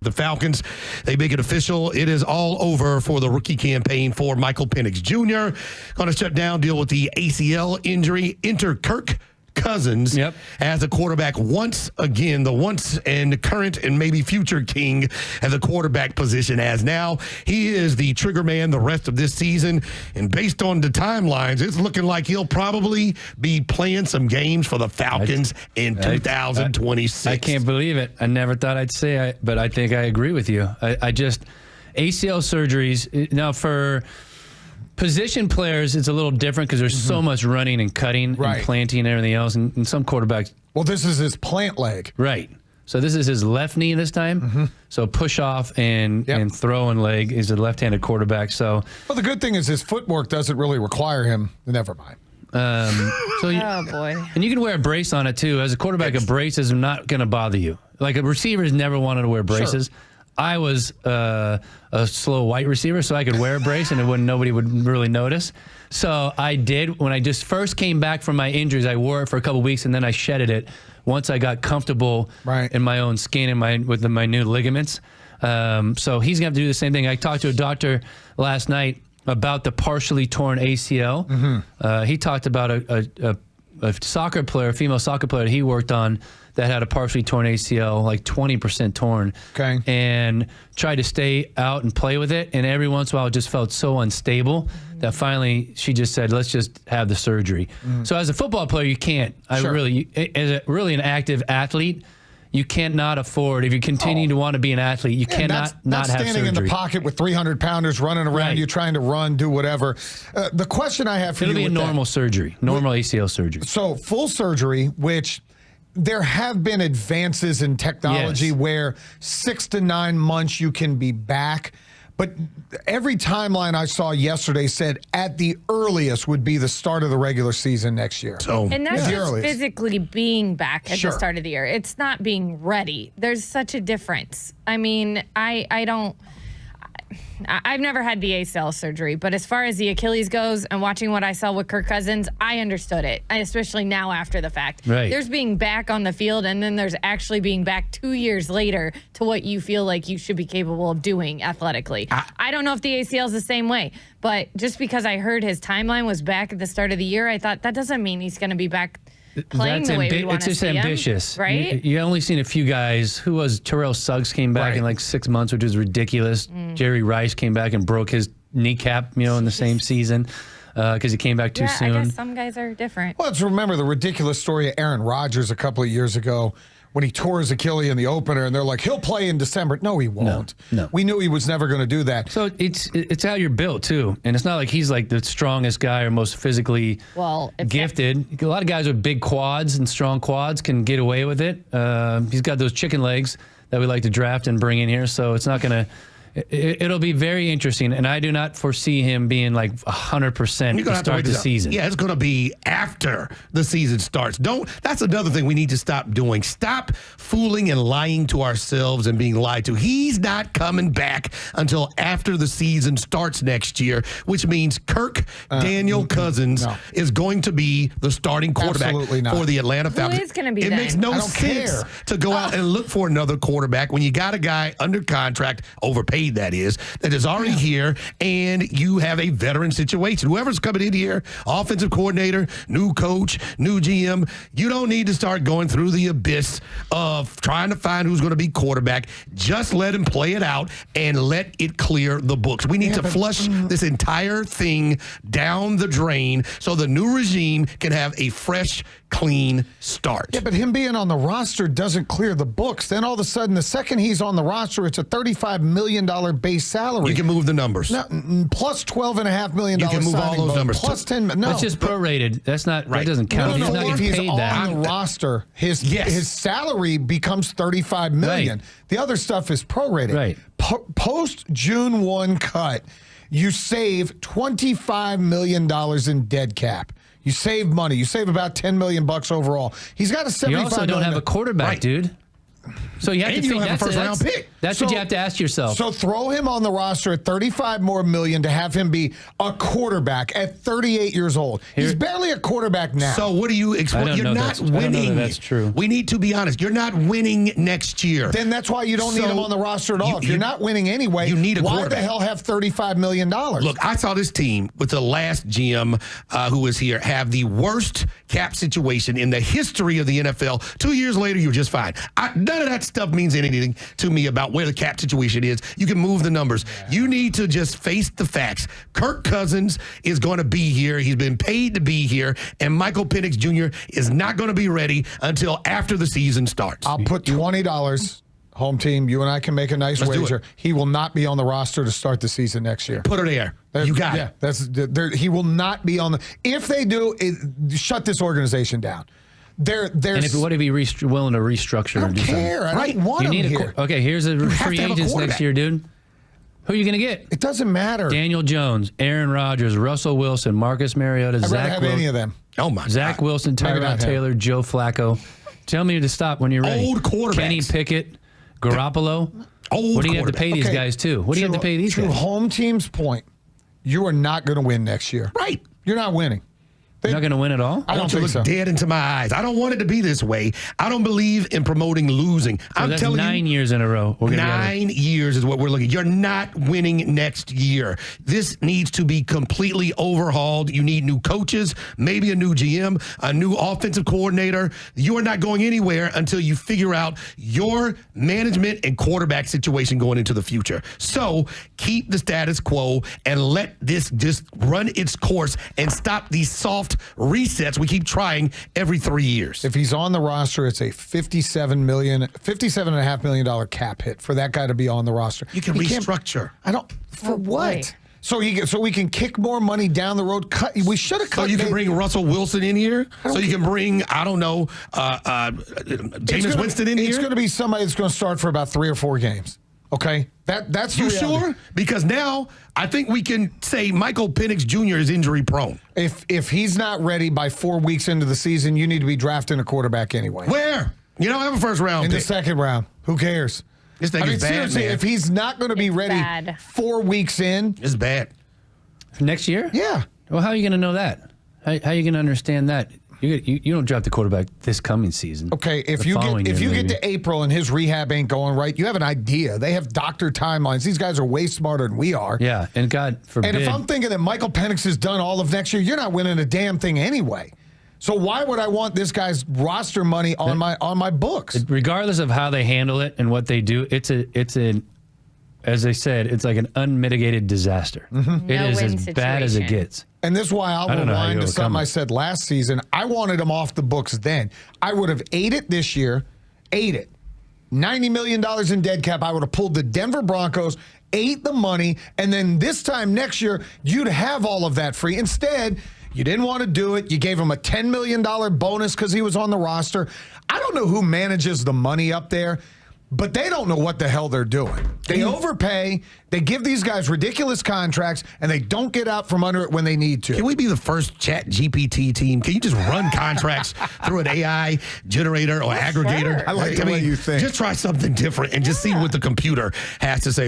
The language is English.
The Falcons, they make it official. It is all over for the rookie campaign for Michael Penix Jr. Going to shut down, deal with the ACL injury. Enter Kirk Cousins as a quarterback once again, the once and current and maybe future king at the quarterback position as now. He is the trigger man the rest of this season. And based on the timelines, it's looking like he'll probably be playing some games for the Falcons in 2026. I can't believe it. I never thought I'd say it, but I think I agree with you. I just, ACL surgeries, now for position players, it's a little different because there's so much running and cutting and planting and everything else. And some quarterbacks. Well, this is his plant leg. Right. So this is his left knee this time. So push off and throw and leg is a left-handed quarterback. So, well, the good thing is his footwork doesn't really require him. Never mind. Oh, boy. And you can wear a brace on it, too. As a quarterback, a brace is not going to bother you. Like, a receiver's never wanted to wear braces. Sure. I was a slow white receiver, so I could wear a brace and nobody would really notice. So I did. When I just first came back from my injuries, I wore it for a couple of weeks, and then I shedded it once I got comfortable in my own skin and with my new ligaments. So he's going to have to do the same thing. I talked to a doctor last night about the partially torn ACL. He talked about a soccer player, a female soccer player he worked on that had a partially torn ACL, like 20% torn, and tried to stay out and play with it. And every once in a while, it just felt so unstable that finally she just said, let's just have the surgery. So as a football player, you can't. As an active athlete, you cannot afford, if you continue to want to be an athlete, you cannot not have surgery. Standing in the pocket with 300-pounders running around you, trying to run, do whatever. The question I have for It'll be a normal surgery, normal ACL surgery. So full surgery, which there have been advances in technology where 6 to 9 months you can be back. But every timeline I saw yesterday said at the earliest would be the start of the regular season next year. And that's just physically being back at the start of the year. It's not being ready. There's such a difference. I mean, I've never had the ACL surgery, but as far as the Achilles goes and watching what I saw with Kirk Cousins, I understood it, especially now after the fact. There's being back on the field, and then there's actually being back 2 years later to what you feel like you should be capable of doing athletically. I don't know if the ACL is the same way, but just because I heard his timeline was back at the start of the year, I thought that doesn't mean he's going to be back playing the way we want to see him. It's just ambitious. Right? You only seen a few guys. Who was Terrell Suggs came back in like 6 months, which is ridiculous. Jerry Rice came back and broke his kneecap, in the same season because he came back too soon. I guess some guys are different. Well, let's remember the ridiculous story of Aaron Rodgers a couple of years ago when he tore his Achilles in the opener, and they're like, he'll play in December. No, he won't. No. We knew he was never going to do that. So it's how you're built, too. And it's not like he's like the strongest guy or most physically gifted. A lot of guys with big quads and strong quads can get away with it. He's got those chicken legs that we like to draft and bring in here, so it's not going to – it'll be very interesting, and I do not foresee him being like 100% to start the season. Yeah, it's going to be after the season starts. That's another thing we need to stop doing. Stop fooling and lying to ourselves and being lied to. He's not coming back until after the season starts next year, which means Kirk Daniel Cousins is going to be the starting quarterback for the Atlanta Falcons. Who is going to be It makes no sense to go out and look for another quarterback when you got a guy under contract, overpaid that is already here, and you have a veteran situation. Whoever's coming in here, offensive coordinator, new coach, new GM, you don't need to start going through the abyss of trying to find who's going to be quarterback. Just let him play it out and let it clear the books. We need to flush this entire thing down the drain so the new regime can have a fresh, clean start. Yeah, but him being on the roster doesn't clear the books. Then all of a sudden, the second he's on the roster, it's a $35 million base salary. You can move the numbers. No, plus $12.5 million. You can move all those numbers. Plus 10. No, that's just prorated. That's not. That doesn't count. No, he's not if getting he's paid on that. the roster, his salary becomes $35 million. The other stuff is prorated. Post June 1 cut, you save $25 million in dead cap. You save money. You save about $10 million overall. He's got a $75 million. You also don't have a quarterback, dude. So you have and to you don't have a first-round pick. That's what you have to ask yourself. So throw him on the roster at $35 million more to have him be a quarterback at 38 years old. He's barely a quarterback now. So what do you expect? You're not winning. I don't know that's true. We need to be honest. You're not winning next year. Then that's why you don't need him on the roster at all. If you're not winning anyway, you need a why quarterback. the hell have $35 million? Look, I saw this team with the last GM who was here have the worst cap situation in the history of the NFL. 2 years later, you're just fine. None of that stuff means anything to me about where the cap situation is. You can move the numbers. You need to just face the facts. Kirk Cousins is going to be here. He's been paid to be here. And Michael Penix Jr. is not going to be ready until after the season starts. I'll put $20. Home team, you and I can make a nice wager. He will not be on the roster to start the season next year. Put it there. You got it. He will not be on the. If they do, shut this organization down. What if he's willing to restructure? I don't care. I don't want him here. Okay, here's a free agents next year, dude. Who are you going to get? It doesn't matter. Daniel Jones, Aaron Rodgers, Russell Wilson, Marcus Mariota, Zach Wilson. Any of them. Oh my Zach God. Wilson, Tyrod Taylor, Joe Flacco. Tell me to stop when you're ready. Old quarterbacks. Kenny Pickett, Garoppolo. What do you have to pay these guys too? What do you have to pay these guys? To home team's point, you are not going to win next year. Right. You're not winning. You're not going to win at all? I don't think so. Dead into my eyes. I don't want it to be this way. I don't believe in promoting losing. So that's telling 9 years in a row. 9 years is what we're looking at. You're not winning next year. This needs to be completely overhauled. You need new coaches, maybe a new GM, a new offensive coordinator. You are not going anywhere until you figure out your management and quarterback situation going into the future. So keep the status quo and let this just run its course and stop these soft resets we keep trying every 3 years. If he's on the roster, it's a $57.5 million cap hit for that guy to be on the roster. You can restructure. I don't. For what? So we can kick more money down the road. We should have cut. So you can bring Russell Wilson in here. So you can bring Jameis Winston in here. It's going to be somebody that's going to start for about 3 or 4 games. Okay, that's you sure? Because now I think we can say Michael Penix Jr. is injury prone. If he's not ready by 4 weeks into the season, you need to be drafting a quarterback anyway. Where? You don't have a first round in pick. the second round. Who cares? This thing is bad, seriously, man. if he's not going to be ready 4 weeks in, it's bad. Next year? Yeah. Well, how are you going to know that? How are you going to understand that? You don't draft the quarterback this coming season. Okay, if you get to April and his rehab ain't going right, you have an idea. They have doctor timelines. These guys are way smarter than we are. Yeah, and God forbid. And if I'm thinking that Michael Penix has done all of next year, you're not winning a damn thing anyway. So why would I want this guy's roster money on my books? Regardless of how they handle it and what they do, it's as they said, it's like an unmitigated disaster. Mm-hmm. It is as bad as it gets. And this is why I'll rewind to something I said last season. I wanted him off the books then. I would have ate it this year, $90 million in dead cap. I would have pulled the Denver Broncos, ate the money, and then this time next year, you'd have all of that free. Instead, you didn't want to do it. You gave him a $10 million bonus because he was on the roster. I don't know who manages the money up there, but they don't know what the hell they're doing. They overpay, they give these guys ridiculous contracts, and they don't get out from under it when they need to. Can we be the first Chat GPT team? Can you just run contracts through an AI generator or aggregator? I like the way you think. Just try something different and just see what the computer has to say.